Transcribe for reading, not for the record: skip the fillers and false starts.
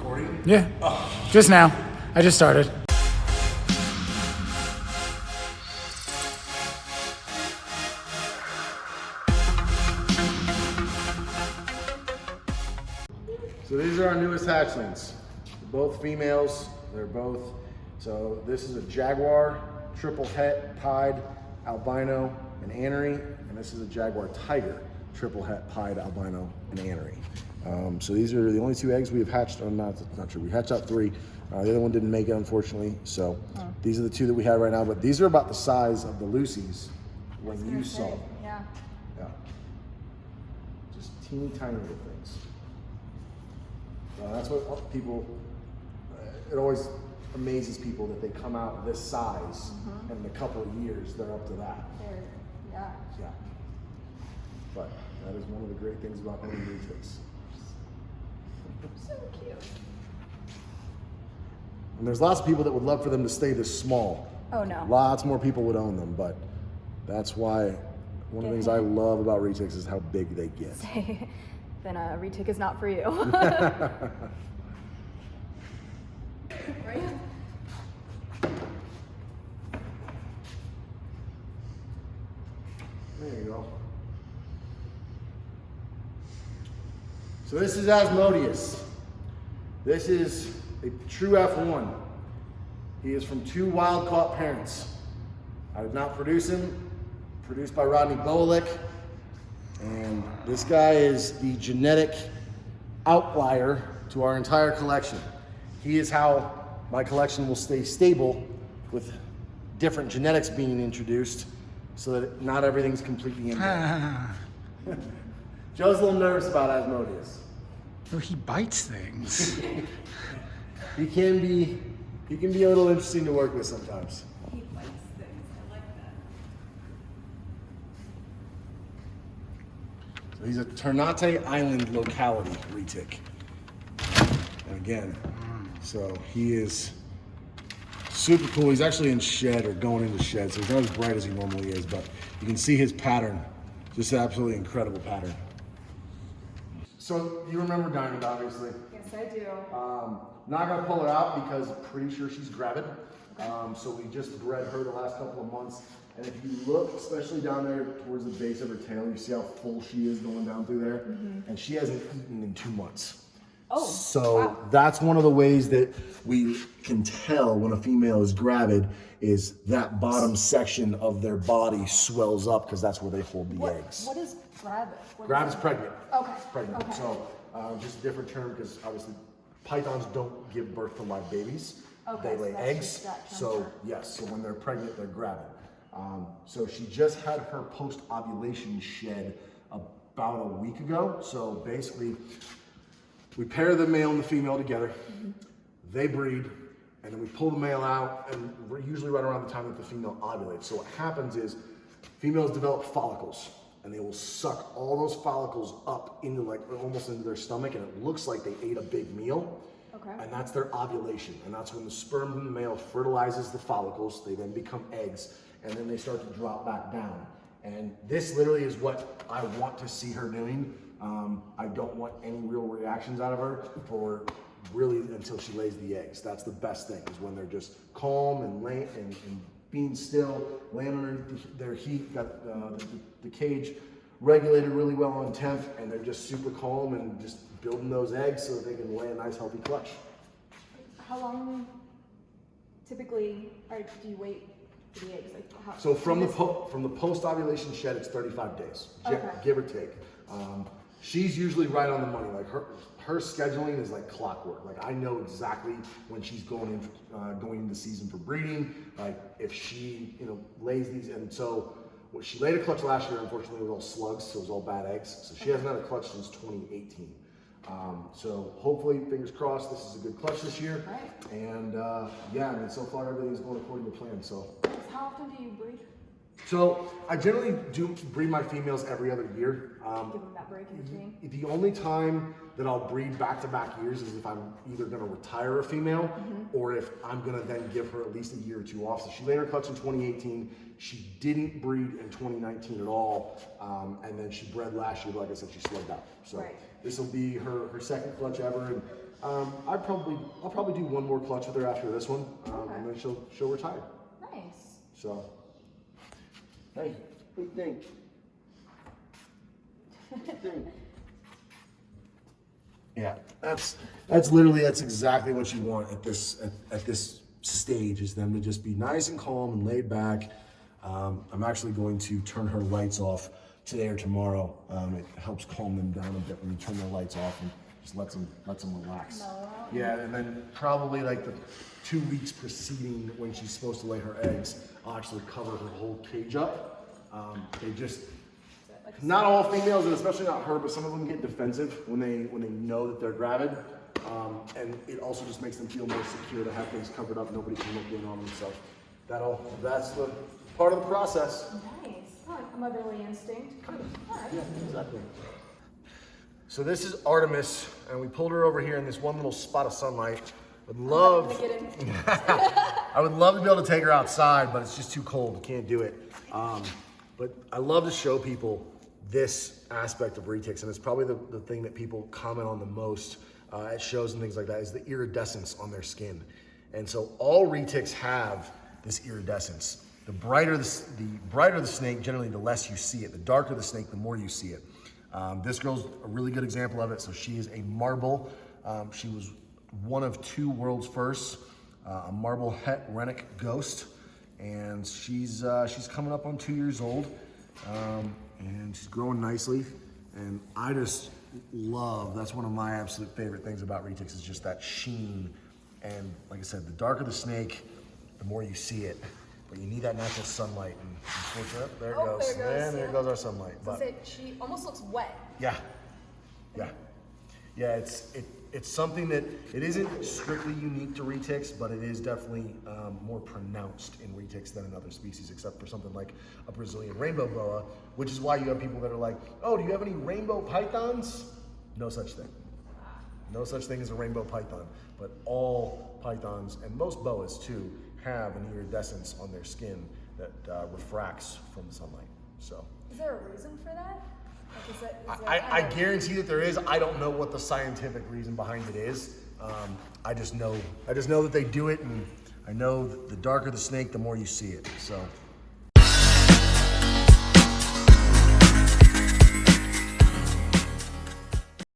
recording? Yeah. Just now. I just started. So these are our newest hatchlings. They're both females. They're both. So this is a jaguar, triple het, pied, albino, and anery, and this is a jaguar tiger, triple het, pied, albino, and anery. So these are the only two eggs we have hatched. Not true. We hatched out three. The other one didn't make it, unfortunately. So these are the two that we have right now. But these are about the size of the Lucy's when you saw them. Yeah. Yeah. Just teeny tiny little things. That's what people. It always amazes people that they come out this size, and in a couple of years they're up to that. Yeah. Yeah. But that is one of the great things about owning Retics. So cute. And there's lots of people that would love for them to stay this small. Oh no. Lots more people would own them, but that's why one of the things I love about Retics is how big they get. Then a retic is not for you. Right? There you go. So this is Asmodeus. This is a true F1. He is from two wild-caught parents. I did not produce him. Produced by Rodney Bolick. And this guy is the genetic outlier to our entire collection. He is how my collection will stay stable with different genetics being introduced so that not everything's completely inbred. Joe's a little nervous about Asmodeus. Oh, he bites things. He can be a little interesting to work with sometimes. He bites things. I like that. So he's a Ternate Island locality retic. And again, so he is super cool. He's actually in shed or going into shed, so he's not as bright as he normally is, but you can see his pattern. Just an absolutely incredible pattern. So you remember Diamond, obviously. Yes, I do. Not gonna pull her out because pretty sure she's gravid. So we just bred her the last couple of months. And if you look, especially down there towards the base of her tail, you see how full she is going down through there. And she hasn't eaten in 2 months. Oh, So wow. that's one of the ways that we can tell when a female is gravid is that bottom section of their body swells up because that's where they hold the eggs. What is gravid? Gravid is pregnant. Okay. Pregnant. Okay. So just a different term because obviously pythons don't give birth to live babiys. Okay, They so lay that's eggs. just that term So for- yes, so when they're pregnant, they're gravid. So she just had her post-ovulation shed about a week ago. So basically, we pair the male and the female together. They breed, and then we pull the male out, and we're usually right around the time that the female ovulates. So what happens is females develop follicles, and they will suck all those follicles up into like almost into their stomach, and it looks like they ate a big meal. Okay. And that's their ovulation, and that's when the sperm from the male fertilizes the follicles. They then become eggs, and then they start to drop back down. And this literally is what I want to see her doing. I don't want any real reactions out of her for really until she lays the eggs. That's the best thing, is when they're just calm and being still, laying under their heat, got the cage regulated really well on temp, and they're just super calm and just building those eggs so that they can lay a nice healthy clutch. How long typically do you wait for the eggs? Like how, So from the post-ovulation shed, it's 35 days, give or take. She's usually right on the money. Like her scheduling is like clockwork. Like I know exactly when she's going into season for breeding. Like if she lays these, and so what she laid a clutch last year, unfortunately, was all slugs, so it was all bad eggs. So she hasn't had a clutch since 2018. So hopefully, fingers crossed, this is a good clutch this year. Right. And yeah, I mean, so far everything's going according to plan. So. How often do you breed? So I generally do breed my females every other year. Give them that break in between? The only time that I'll breed back-to-back years is if I'm either going to retire a female or if I'm going to then give her at least a year or two off. So she laid her clutch in 2018. She didn't breed in 2019 at all. And then she bred last year, but like I said, she slugged out. So Right. this will be her second clutch ever. And I'll probably do one more clutch with her after this one, and then she'll retire. Nice. So, hey, what do you think? Yeah, that's exactly what you want at this stage, is them to just be nice and calm and laid back. I'm actually going to turn her lights off today or tomorrow. It helps calm them down a bit when you turn their lights off and just lets them relax. Yeah, and then probably like the 2 weeks preceding when she's supposed to lay her eggs, I'll actually cover her whole cage up. They just, not all females, and especially not her, but some of them get defensive when they know that they're gravid. And it also just makes them feel more secure to have things covered up. Nobody can look in on them. So that's the part of the process. Nice. Oh, a motherly instinct. All right. Yeah, exactly. So this is Artemis, and we pulled her over here in this one little spot of sunlight. I would love to be able to take her outside, but it's just too cold. Can't do it. But I love to show people this aspect of Retics, and it's probably the thing that people comment on the most at shows and things like that, is the iridescence on their skin. And so all Retics have this iridescence. The brighter the snake, generally the less you see it. The darker the snake, the more you see it. This girl's a really good example of it. So she is a marble. She was one of 2 world's firsts, a marble het retic ghost, and she's coming up on 2 years old, and she's growing nicely. And I just love, that's one of my absolute favorite things about Retics, is just that sheen. And like I said, the darker the snake, the more you see it. But you need that natural sunlight. And unfortunately, there it goes. And there goes our sunlight. But She almost looks wet. yeah. It's something that, it isn't strictly unique to Retics, but it is definitely more pronounced in Retics than in other species, except for something like a Brazilian rainbow boa, which is why you have people that are like, oh, do you have any rainbow pythons? No such thing. No such thing as a rainbow python, but all pythons, and most boas too, have an iridescence on their skin that refracts from the sunlight. So, is there a reason for that? I guarantee that there is. I don't know what the scientific reason behind it is. I just know that they do it, and I know that the darker the snake, the more you see it. So